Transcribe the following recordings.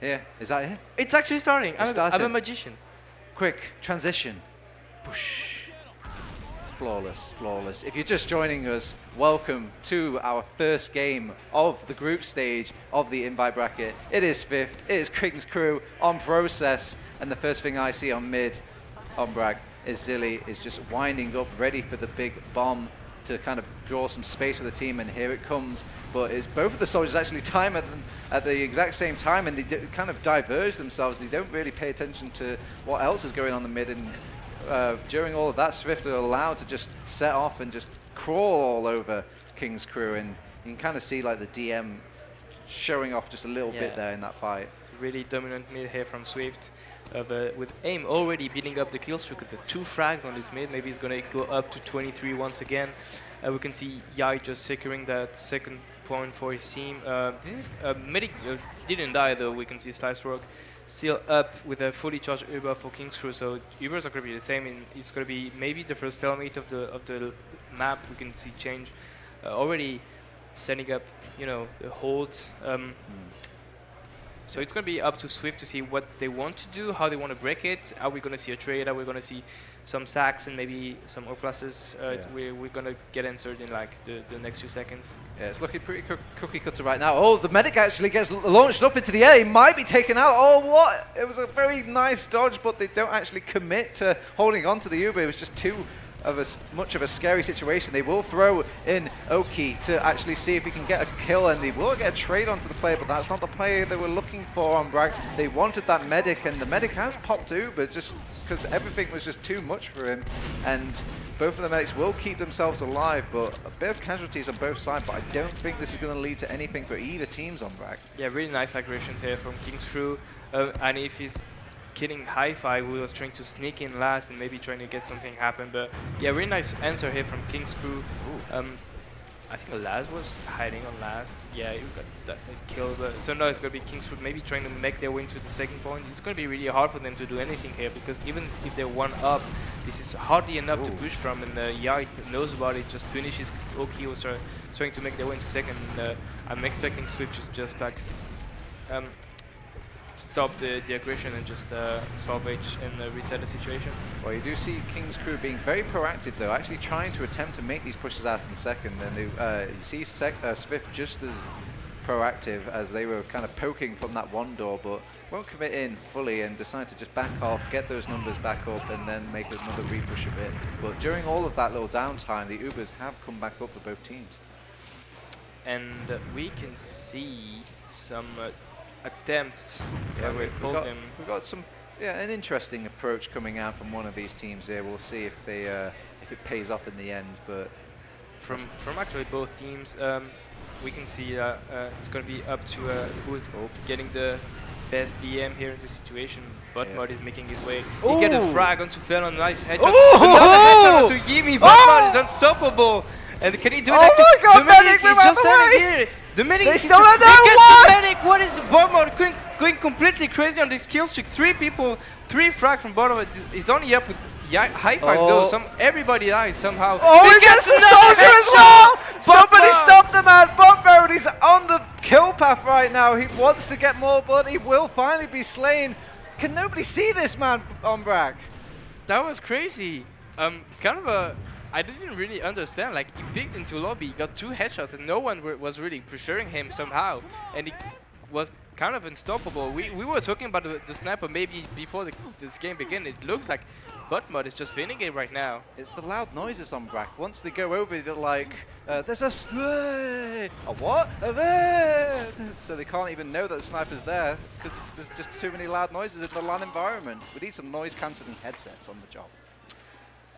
Here, is that here? It's actually starting. I'm a magician. Quick, transition. Push. Flawless, flawless. If you're just joining us, welcome to our first game of the group stage of the invite bracket. It is Svift, it is King's Crew on process, and the first thing I see on mid, on Bragg, is Zilly is just winding up, ready for the big bomb to kind of draw some space for the team, and here it comes. But it's both of the soldiers actually time at the exact same time, and they kind of diverge themselves. They don't really pay attention to what else is going on in the mid, and during all of that, Svift are allowed to just set off and just crawl all over King's Crew, and you can kind of see like the DM showing off just a little bit there in that fight. Really dominant mid here from Svift, with AIM already beating up the kill streak with the 2 frags on this mid. Maybe he's going to go up to 23 once again. We can see Yai just securing that second point for his team. Medic didn't die though. We can see Slice Rock still up with a fully charged Uber for King's Crew, so Ubers are going to be the same. And it's going to be maybe the first stalemate of the map. We can see change already setting up, you know, the holds. So it's going to be up to Svift to see what they want to do, how they want to break it. Are we going to see a trade? Are we going to see some sacks and maybe some offlasses? We're going to get answered in like the next few seconds. Yeah, it's looking pretty cookie cutter right now. Oh, the medic actually gets launched up into the air. He might be taken out. Oh, what? It was a very nice dodge, but they don't actually commit to holding on to the Uber. It was just too much of a scary situation. They will throw in Oki to actually see if he can get a kill, and they will get a trade onto the player, but that's not the player they were looking for on Bragg. They wanted that medic, and the medic has popped Uber just because everything was just too much for him, and both of the medics will keep themselves alive, but a bit of casualties on both sides, but I don't think this is going to lead to anything for either teams on Bragg. Yeah, really nice aggressions here from King's Crew, and if he's killing Hi-Fi, who was trying to sneak in last and maybe trying to get something happen. But yeah, really nice answer here from King's Crew. I think Laz was hiding on last. Yeah, you got that kill. So now it's going to be King's Crew maybe trying to make their way into the second point. It's going to be really hard for them to do anything here, because even if they're 1 up, this is hardly enough to push from, and Yai knows about it, just finishes Oki, was trying to make their way into second. I'm expecting Swift to just like stop the aggression and just salvage and reset the situation. Well, you do see King's Crew being very proactive though, actually trying to attempt to make these pushes out in second, and you see Svift just as proactive as they were kind of poking from that one door, but won't commit in fully and decide to just back off, get those numbers back up, and then make another repush of it. But during all of that little downtime, the Ubers have come back up for both teams. And we can see some attempts. Yeah, we've got some an interesting approach coming out from one of these teams here. We'll see if they if it pays off in the end. But from actually both teams, we can see it's going to be up to who's getting the best DM here in this situation. Buttmud is making his way. He get a frag onto Felon, nice headshot. Another headshot onto Yimi. Buttmud is unstoppable. And can he do that? Oh my god, the medic is just standing here. The medic they is still don't know what? The medic, what is Buttmud going completely crazy on this kill streak? 3 people, 3 frag from bottom. He's only up with high five though. Everybody dies somehow. Oh, he gets the soldier as well! Somebody stop the man! Buttmud, he's on the kill path right now. He wants to get more blood. He will finally be slain. Can nobody see this man on Bragg? That was crazy. Kind of a... I didn't really understand. Like, he picked into lobby, he got 2 headshots, and no one was really pressuring him somehow. And he was kind of unstoppable. We were talking about the sniper maybe before this game began. It looks like Buttmud is just winning it right now. It's the loud noises on Bragg. Once they go over, they're like, there's a what? So they can't even know that the sniper's there because there's just too many loud noises in the LAN environment. We need some noise-cancelling headsets on the job.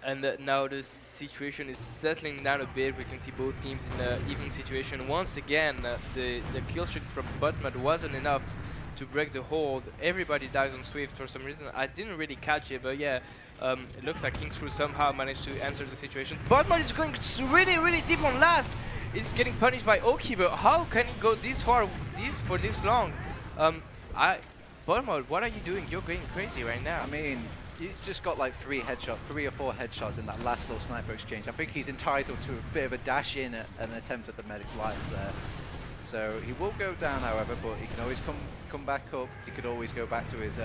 And now the situation is settling down a bit. We can see both teams in an even situation. Once again, the kill streak from Buttmud wasn't enough to break the hold. Everybody dies on Svift for some reason. I didn't really catch it, but yeah, it looks like King's Crew somehow managed to answer the situation. Buttmud is going really, really deep on last. It's getting punished by Oki, but how can he go this far for this long? Buttmud, what are you doing? You're going crazy right now. I mean, he's just got like 3 or 4 headshots in that last little sniper exchange. I think he's entitled to a bit of a dash in at an attempt at the medic's life there. So he will go down, however, but he can always come back up. He could always go back to his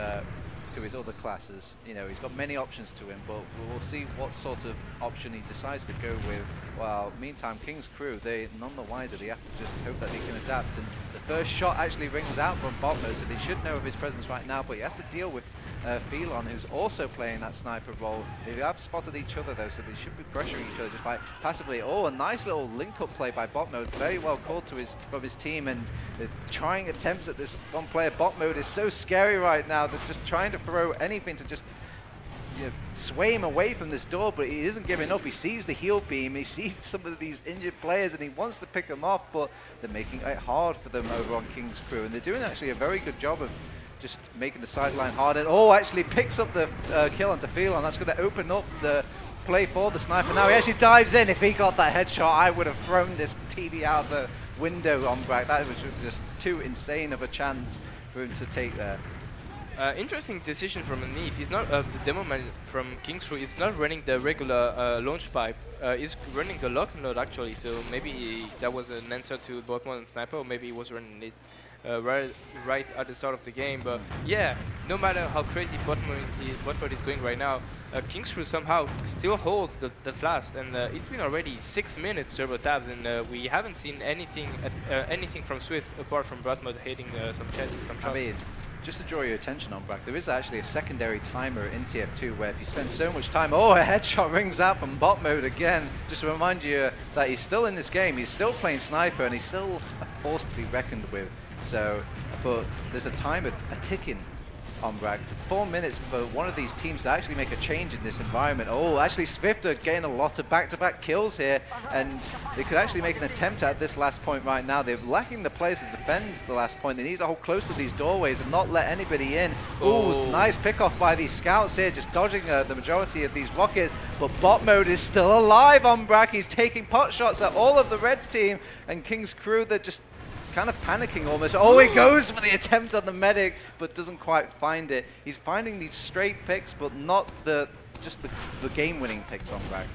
other classes. You know, he's got many options to him, but we'll see what sort of option he decides to go with. Well, meantime, King's crew, they're none the wiser. They have to just hope that he can adapt. And the first shot actually rings out from bot mode, so they should know of his presence right now, but he has to deal with Phelon, who's also playing that sniper role. They have spotted each other though, so they should be pressuring each other just by passively. Oh, a nice little link-up play by bot mode, very well called to from his team, and the trying attempts at this one-player bot mode is so scary right now. They're just trying to throw anything to just sway him away from this door, but he isn't giving up. He sees the heal beam, he sees some of these injured players, and he wants to pick them off, but they're making it hard for them over on King's crew, and they're doing actually a very good job of just making the sideline hard. And oh, actually picks up the kill onto Phelon. That's going to open up the play for the sniper. Now he actually dives in. If he got that headshot, I would have thrown this TV out the window on Brack. That was just too insane of a chance for him to take there. Interesting decision from Anif. He's not the demo man from King's crew. He's not running the regular launch pipe. He's running the lock node actually. So maybe that was an answer to Botman and Sniper, or maybe he was running it right at the start of the game. But yeah, no matter how crazy Botman is going right now, King's crew somehow still holds the last, and it's been already 6 minutes turbo tabs, and we haven't seen anything from Svift apart from Botman hitting some shots. I mean, just to draw your attention on Brack, there is actually a secondary timer in TF2 where if you spend so much time, oh, a headshot rings out from bot mode again, just to remind you that he's still in this game, he's still playing sniper, and he's still a force to be reckoned with. So, but there's a timer ticking on Brack. 4 minutes for one of these teams to actually make a change in this environment. Oh, actually Svift are getting a lot of back-to-back kills here, and they could actually make an attempt at this last point right now. They're lacking the players to defend the last point. They need to hold close to these doorways and not let anybody in. Oh, nice pick-off by these scouts here, just dodging the majority of these rockets. But bot mode is still alive on Brack. He's taking pot shots at all of the red team, and King's crew, they're just kind of panicking almost. Oh, he goes for the attempt on the medic, but doesn't quite find it. He's finding these straight picks, but not just the game-winning picks on Brack.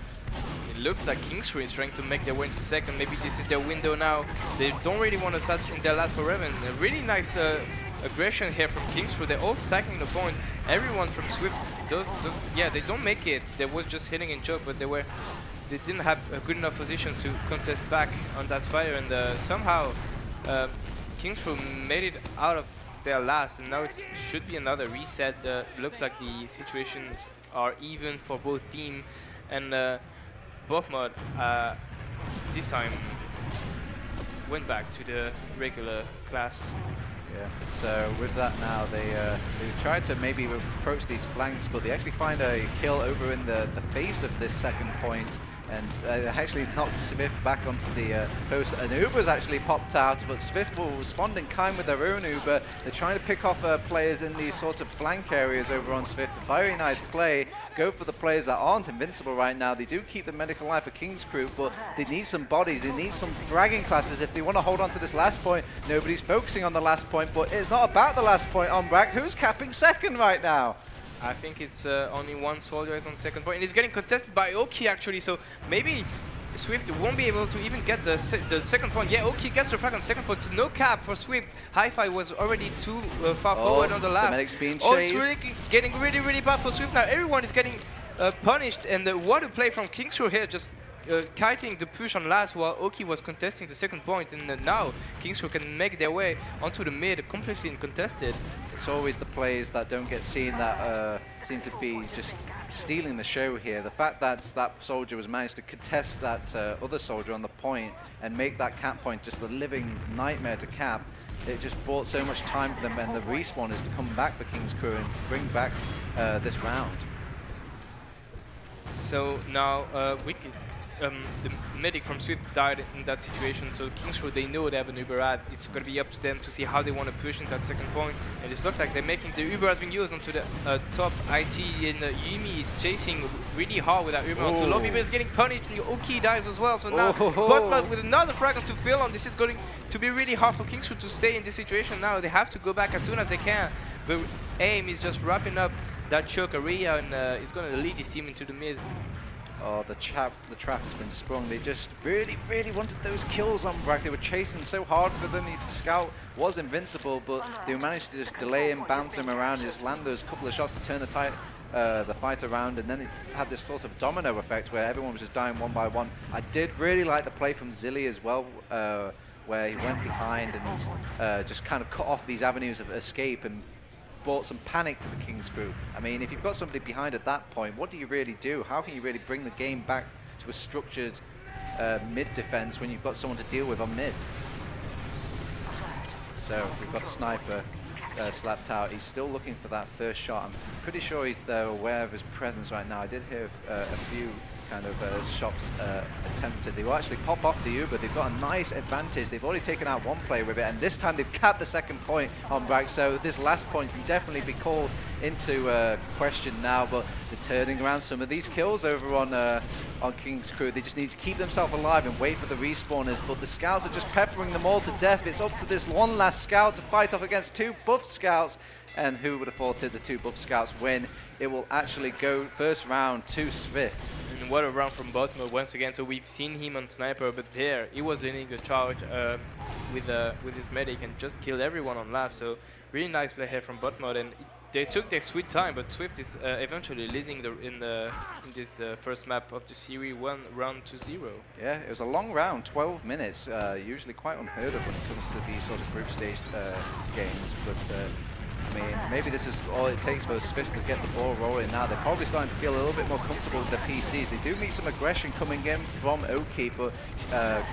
It looks like King's crew is trying to make their way into second. Maybe this is their window now. They don't really want to start in their last forever. And a really nice aggression here from King's crew. They're all stacking the point. Everyone from Svift, yeah, they don't make it. They was just hitting and choke, but they didn't have a good enough position to contest back on that spire, and somehow King's crew made it out of their last, and now it should be another reset. Looks like the situations are even for both teams, and Botmod this time went back to the regular class. Yeah, so with that now, they tried to maybe approach these flanks, but they actually find a kill over in the face of this second point, and actually knocked Svift back onto the post. An Uber's actually popped out, but Svift will respond in kind with their own Uber. They're trying to pick off players in these sort of flank areas over on Svift. A very nice play. Go for the players that aren't invincible right now. They do keep the medical life for King's crew, but they need some bodies. They need some fragging classes if they want to hold on to this last point. Nobody's focusing on the last point, but it's not about the last point on Brack. Who's capping second right now? I think it's only one soldier is on second point, and it's getting contested by Oki actually, so maybe Svift won't be able to even get the second point. Yeah, Oki gets the frag on second point, so no cap for Svift. Hi-Fi was already too far forward on the last. The medic's being chased. Oh, it's really getting really bad for Svift now. Everyone is getting punished, and what a play from King's crew here, just kiting the push on last while Oki was contesting the second point, and now King's crew can make their way onto the mid completely uncontested. It's always the plays that don't get seen that seem to be just stealing the show here. The fact that that soldier was managed to contest that other soldier on the point and make that cap point just a living nightmare to cap, it just bought so much time for them, and the respawn is to come back for King's crew and bring back this round. So now the medic from Svift died in that situation, so King's crew, they know they have an Uber ad. It's going to be up to them to see how they want to push in that second point, and it looks like they're making the Uber has been used onto the top IT, and Yumi is chasing really hard with that Uber onto lobby, but is getting punished, and Oki dies as well, so now Botman with another frag onto Phelon. This is going to be really hard for King's crew to stay in this situation now. They have to go back as soon as they can, but AIM is just wrapping up that choke area, and is going to lead his team into the mid. Oh, the trap has been sprung. They just really wanted those kills on Bragg. They were chasing so hard for them. The scout was invincible, but they managed to just delay him, bounce him around, and just land those couple of shots to turn the fight around. And then it had this sort of domino effect where everyone was just dying one by one. I did really like the play from Zilly as well, where he went behind and just kind of cut off these avenues of escape and brought some panic to the King's crew. I mean, if you've got somebody behind at that point, what do you really do? How can you really bring the game back to a structured mid defense when you've got someone to deal with on mid? So we've got a sniper slapped out. He's still looking for that first shot. I'm pretty sure he's aware of his presence right now. I did hear a few kind of shots attempted. They will actually pop off the Uber. They've got a nice advantage. They've already taken out one play with it, and this time they've capped the second point on Bragg. So this last point can definitely be called into question now, but they're turning around some of these kills over on King's crew. They just need to keep themselves alive and wait for the respawners, but the scouts are just peppering them all to death. It's up to this one last scout to fight off against two buff scouts, and who would have thought it, the two buff scouts win. It will actually go first round to Svift. And what a round from Botmo once again. So we've seen him on sniper, but there he was leading a charge with his medic and just killed everyone on last. So really nice play here from Botmo, and they took their sweet time, but Svift is eventually leading in this first map of the series, 1 round to 0. Yeah, it was a long round, 12 minutes, usually quite unheard of when it comes to these sort of group stage games, but I mean, maybe this is all it takes for Svift to get the ball rolling now. They're probably starting to feel a little bit more comfortable with their PCs. They do meet some aggression coming in from Oki, but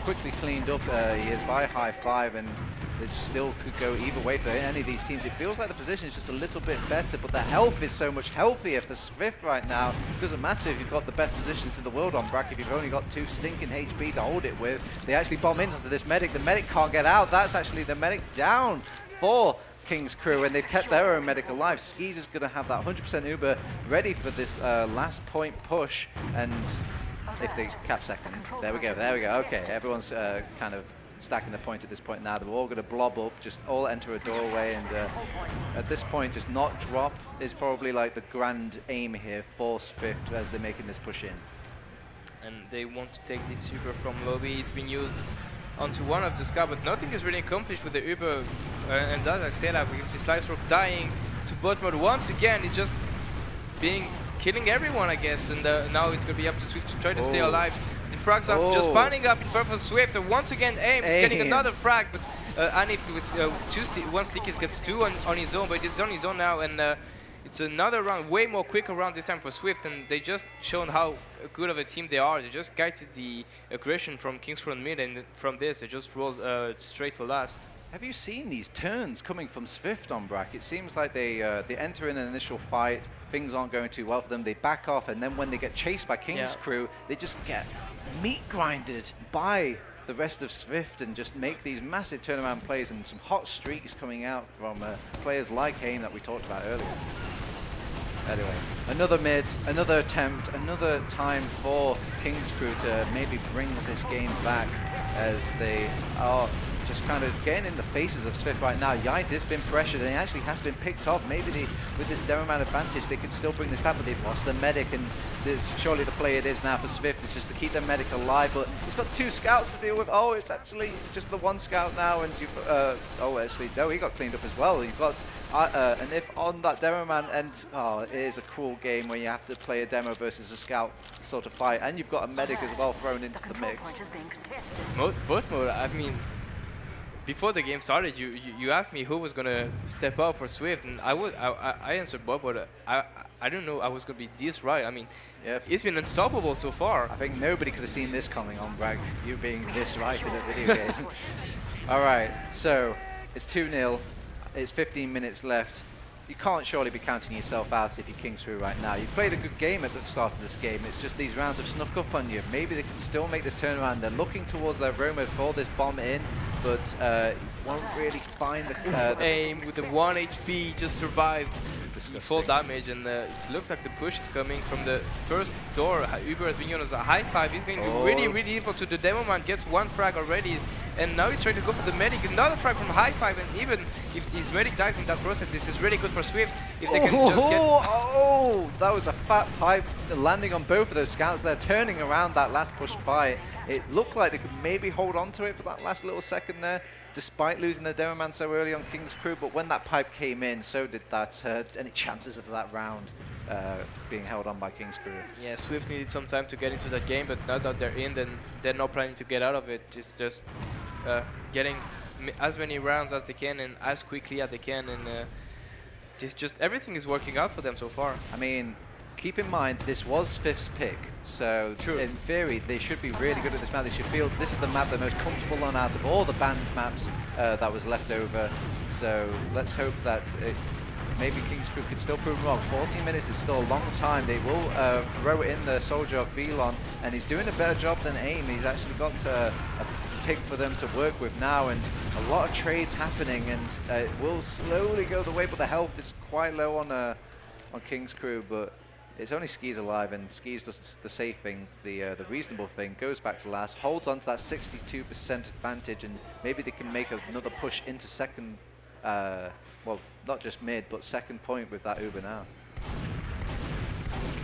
quickly cleaned up. He is by high five, and it still could go either way for any of these teams. It feels like the position is just a little bit better, but the health is so much healthier for Svift right now. It doesn't matter if you've got the best positions in the world on Bragg. If you've only got 2 stinking HP to hold it with, they actually bomb into this medic. The medic can't get out. That's actually the medic down for King's crew, and they've kept their own medic alive. Skis is going to have that 100% Uber ready for this last point push, and if they cap second, there we go. Okay, everyone's kind of stacking the point at this point now. They're all going to blob up, just all enter a doorway, and at this point, just not drop is probably like the grand aim here for Svift as they're making this push in. And they want to take this Uber from lobby. It's been used onto one of the scout, but nothing is really accomplished with the Uber, and as I said, we can see Slicerope dying to Botmod once again. He's just killing everyone, I guess, and now it's going to be up to Swift to try to stay alive. The frags are just piling up in front of Swift, and once again Aim is getting another frag, but Anif with one stick gets 2 on his own, but it's on his own now, and it's another round, way more quicker round this time for Swift, and they just shown how good of a team they are. They just guided the aggression from King's front mid, and from this they just rolled straight to last. Have you seen these turns coming from Svift on Bragg? It seems like they enter in an initial fight, things aren't going too well for them, they back off, and then when they get chased by King's crew, they just get meat grinded by the rest of Svift and just make these massive turnaround plays, and some hot streaks coming out from players like Aim that we talked about earlier. Anyway, another mid, another attempt, another time for King's crew to maybe bring this game back, as they are just kind of getting in the faces of Svift right now. Yite has been pressured, and he actually has been picked off. Maybe with this Demoman advantage, they could still bring this back, but they've lost the medic, and surely the play it is now for Svift is just to keep their medic alive, but he's got 2 scouts to deal with. Oh, it's actually just the 1 scout now, and you've, oh, actually, no, he got cleaned up as well. You've got an if on that demo man, and it is a cruel game where you have to play a demo versus a scout sort of fight, and you've got a medic as well thrown into the mix. Both mode, I mean, before the game started, you asked me who was gonna step up for Svift, and I answered Bob, but I don't know I was gonna be this right. I mean, it's been unstoppable so far. I think nobody could have seen this coming on Bragg, you being this right in a video game. All right, so it's 2-0. It's 15 minutes left. You can't surely be counting yourself out if you're King's crew right now. You've played a good game at the start of this game. It's just these rounds have snuck up on you. Maybe they can still make this turnaround. They're looking towards their Roma for this bomb in, but won't really find the Aim with the 1 HP, just survived full damage, and it looks like the push is coming from the first door. Uber has been used as a high five. He's going to be really evil to the demo man. Gets 1 frag already, and now he's trying to go for the medic. Another frag from high five, and even if his medic dies in that process, this is really good for Svift. If they can just get... Oh, that was a fat pipe landing on both of those scouts. They're turning around that last push fight. It looked like they could maybe hold on to it for that last little second there, despite losing the Demo Man so early on King's Crew. But when that pipe came in, so did that. Any chances of that round being held on by King's Crew? Yeah, Svift needed some time to get into that game, but now that they're in, then they're not planning to get out of it. Just getting as many rounds as they can and as quickly as they can, and just everything is working out for them so far. I mean, keep in mind this was Svift's pick, so in theory they should be really good at this map. They should feel this is the map they're most comfortable on out of all the banned maps that was left over. So let's hope that maybe King's Crew could still prove them wrong. 14 minutes is still a long time. They will throw in the soldier of Velon, and he's doing a better job than AIM. He's actually got a pick for them to work with now, and a lot of trades happening, and it will slowly go the way, but the health is quite low on King's Crew, but it's only Skis alive, and Skis does the safe thing, the reasonable thing, goes back to last, holds on to that 62% advantage, and maybe they can make another push into second, well, not just mid, but second point with that Uber now.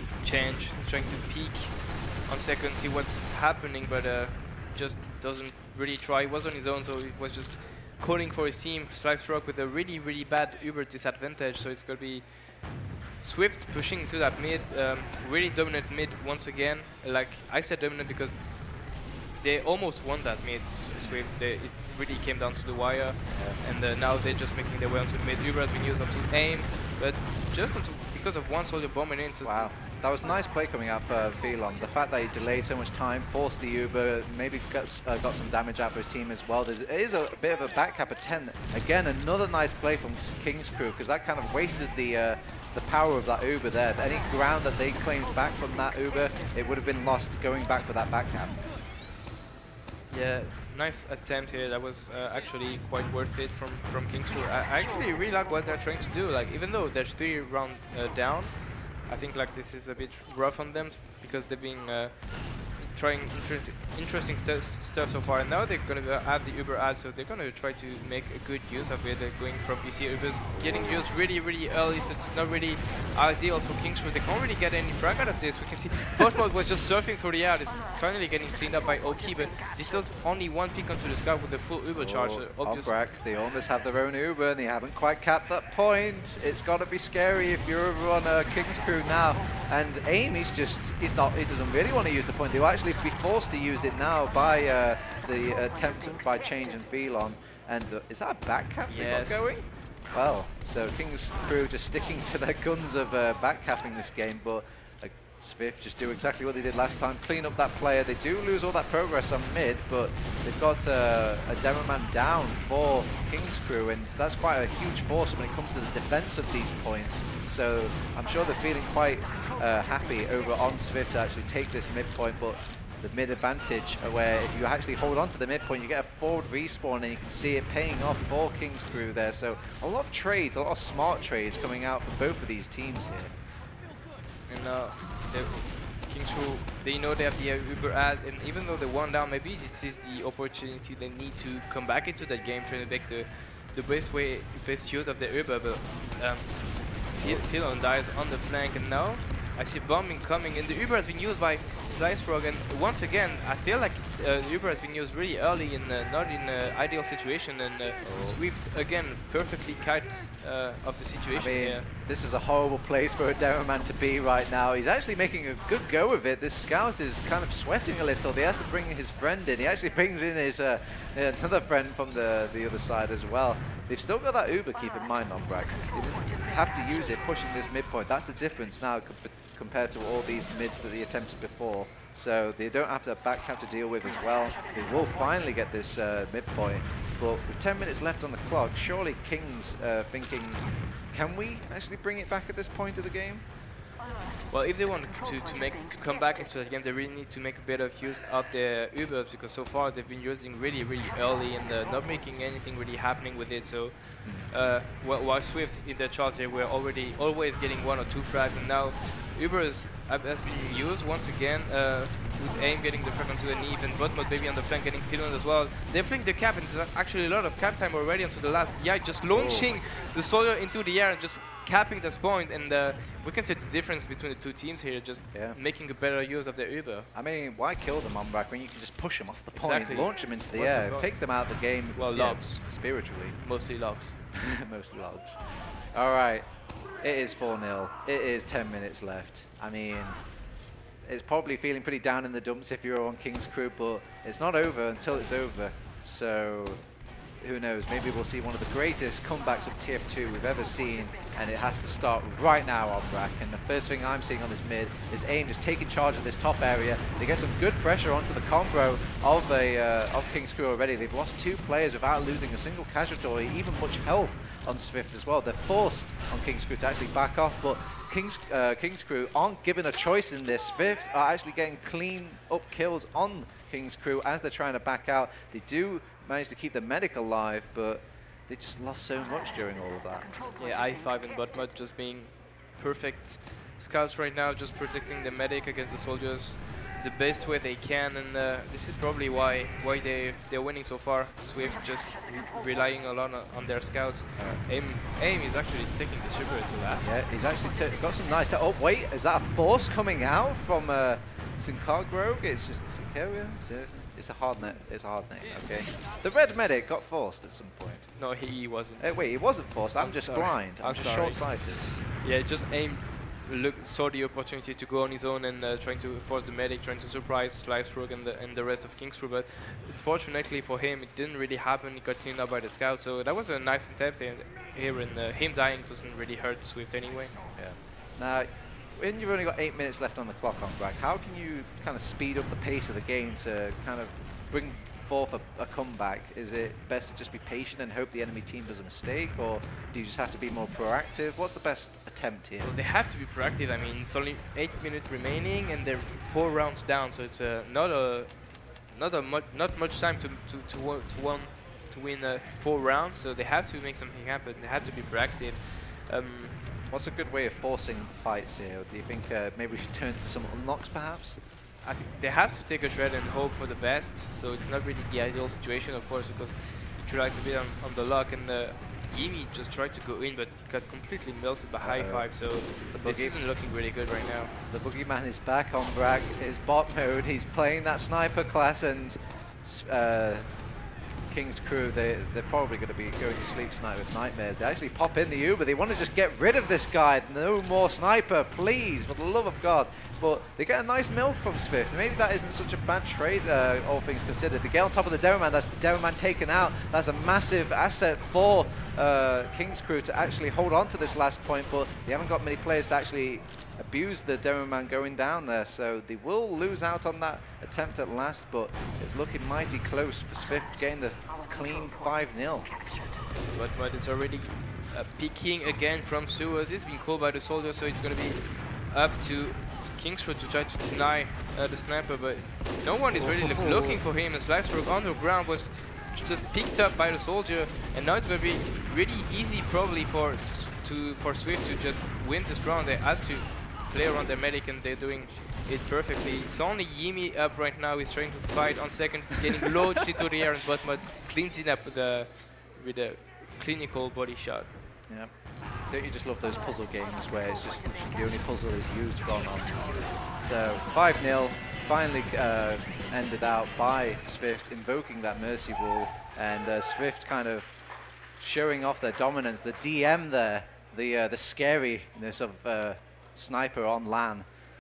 It's a change. He's trying to peek on second, see what's happening, but just doesn't really try. He was on his own, so he was just calling for his team. Svift with a really, really bad Uber disadvantage, so it's going to be Svift pushing into that mid, really dominant mid once again. Like I said dominant because they almost won that mid, Svift. It really came down to the wire, and now they're just making their way onto the mid. Uber has been used onto AIM, but just because of one soldier bombing in. So wow, that was nice play coming out for Velon. The fact that he delayed so much time, forced the Uber, maybe got some damage out for his team as well. There is a bit of a back cap at 10. Again, another nice play from King's Crew, because that kind of wasted the power of that Uber there. Any ground that they claimed back from that Uber, it would have been lost going back for that back cap. Yeah, nice attempt here. That was actually quite worth it from King's Crew. I actually really like what they're trying to do. Like, even though there's 3 rounds down, I think like this is a bit rough on them because they've been trying interesting stuff so far, and now they're going to add the Uber ad, so they're going to try to make a good use of it. They're going from PC. Uber's getting used really, really early, so it's not really ideal for King's Crew. They can't really get any frag out of this. We can see Post Mode was just surfing through the ad. It's finally getting cleaned up by Oki, but there's still only one pick onto the scout with the full Uber charge. So Obrak, they almost have their own Uber, and they haven't quite capped that point. It's got to be scary if you're over on King's Crew now. And AIM, he doesn't really want to use the point. They will actually be forced to use it now by the attempt by Change and Velon. And is that a back cap they got going? Well, so King's Crew just sticking to their guns of back capping this game, but Svift just do exactly what they did last time, clean up that player. They do lose all that progress on mid, but they've got a Demo Man down for King's Crew, and that's quite a huge force when it comes to the defense of these points. So I'm sure they're feeling quite happy over on Svift to actually take this mid point, but the mid advantage, where if you actually hold on to the mid point, you get a forward respawn, and you can see it paying off for King's Crew there. So a lot of trades, a lot of smart trades coming out for both of these teams here. And King's Crew, they know they have the Uber ad, and even though they won down, maybe this is the opportunity they need to come back into that game, trying to make the best use of the Uber. But Velon dies on the flank, and now I see bombing coming, and the Uber has been used by Slice Frog, and once again, I feel like the Uber has been used really early and not in an ideal situation, and Svift again perfectly kite of the situation. I mean, this is a horrible place for a Demo Man to be right now. He's actually making a good go of it. This Scout is kind of sweating a little. He has to bring his friend in. He actually brings in his another friend from the other side as well. They've still got that Uber, keep in mind, on Bragg. They didn't have to use it pushing this midpoint. That's the difference now compared to all these mids that they attempted before. So they don't have to back cap to deal with as well. They will finally get this midpoint. But with 10 minutes left on the clock, surely King's thinking, can we actually bring it back at this point of the game? Well, if they want to come back into the game, they really need to make a bit of use of the Ubers, because so far they've been using really early and not making anything really happening with it. So while Svift in their charge, they were already always getting 1 or 2 frags, and now Ubers has been used once again with AIM getting the frag onto the knee, and Botmod maybe on the flank getting Finland as well. They're playing the cap, and there's actually a lot of cap time already until the last. Yeah, just launching the soldier into the air and just capping this point, and we can see the difference between the two teams here, just making a better use of their Uber. I mean, why kill them on back when you can just push them off the point, Exactly. launch them into the air, take them out of the game? Well, logs. Spiritually. Mostly logs. Mostly logs. All right, it is 4-0. It is 10 minutes left. I mean, it's probably feeling pretty down in the dumps if you're on King's Crew, but it's not over until it's over. So who knows, maybe we'll see one of the greatest comebacks of TF2 we've ever seen, and it has to start right now on Brack. And the first thing I'm seeing on this mid is AIM just taking charge of this top area. They get some good pressure onto the combo of King's Crew already. They've lost 2 players without losing a single casualty or even much health on Svift as well. They're forced on King's Crew to actually back off, but King's Crew aren't given a choice in this. Svift are actually getting clean up kills on King's Crew as they're trying to back out. They do manage to keep the medic alive, but they just lost so much during all of that. Yeah, i5 and Botmod just being perfect scouts right now, just protecting the medic against the soldiers the best way they can, and this is probably why they're winning so far. Svift just relying a lot on their scouts. AIM is actually taking the super to last. Yeah, he's actually got some nice. Oh wait, is that a force coming out from Sincargrove? It's just Sincaria. It's a hard net. It's a hard name. Okay. The red medic got forced at some point. No, he wasn't. Wait, he wasn't forced. I'm just sorry. blind. I'm just sorry. short-sighted. Yeah, just AIM saw the opportunity to go on his own and trying to force the medic, trying to surprise Slice Rogue and the rest of King's Crew. But unfortunately for him, it didn't really happen. He got cleaned up by the scout. So that was a nice attempt here, and him dying doesn't really hurt Svift anyway. Yeah. Now, when you've only got 8 minutes left on the clock on Brack, how can you kind of speed up the pace of the game to kind of bring forth a comeback? Is it best to just be patient and hope the enemy team does a mistake, or do you just have to be more proactive? What's the best attempt here? Well, they have to be proactive. I mean, it's only 8 minutes remaining, and they're 4 rounds down, so it's not much time to win 4 rounds. So they have to make something happen. They have to be proactive. What's a good way of forcing fights here? Do you think maybe we should turn to some unlocks, perhaps? I think they have to take a shred and hope for the best. So it's not really the ideal situation, of course, because it relies a bit on the luck. And Yimi just tried to go in, but got completely melted by hi5. So this isn't looking really good right now. The boogeyman is back on Brack. It's bot mode. He's playing that sniper class, and King's Crew, they're probably going to be going to sleep tonight with nightmares. They actually pop in the Uber. They want to just get rid of this guy. No more sniper, please, for the love of God. But they get a nice milk from Svift. Maybe that isn't such a bad trade, all things considered. They get on top of the Demoman. That's the Demoman taken out. That's a massive asset for King's Crew to actually hold on to this last point, but they haven't got many players to actually abuse the Demoman going down there, so they will lose out on that attempt at last, but it's looking mighty close for Svift getting the clean 5-0. But it's already peeking again from sewers. It's been called by the soldier, so it's going to be up to King's Crew to try to deny the sniper, but no one is really looking for him, and Slice Rogue on the ground was just picked up by the soldier, and now it's going to be really easy probably for Svift to just win this round. They had to play around their medic, and they're doing it perfectly. It's only Yimi up right now. He's trying to fight on seconds. He's getting launched into the air, and Botmod cleans it up with a clinical body shot. Yeah. Don't you just love those puzzle games where it's just the only puzzle is used gone on? So 5-0 finally ended out by Svift invoking that Mercy Wall, and Svift kind of showing off their dominance. The DM there, the scariness of Sniper on LAN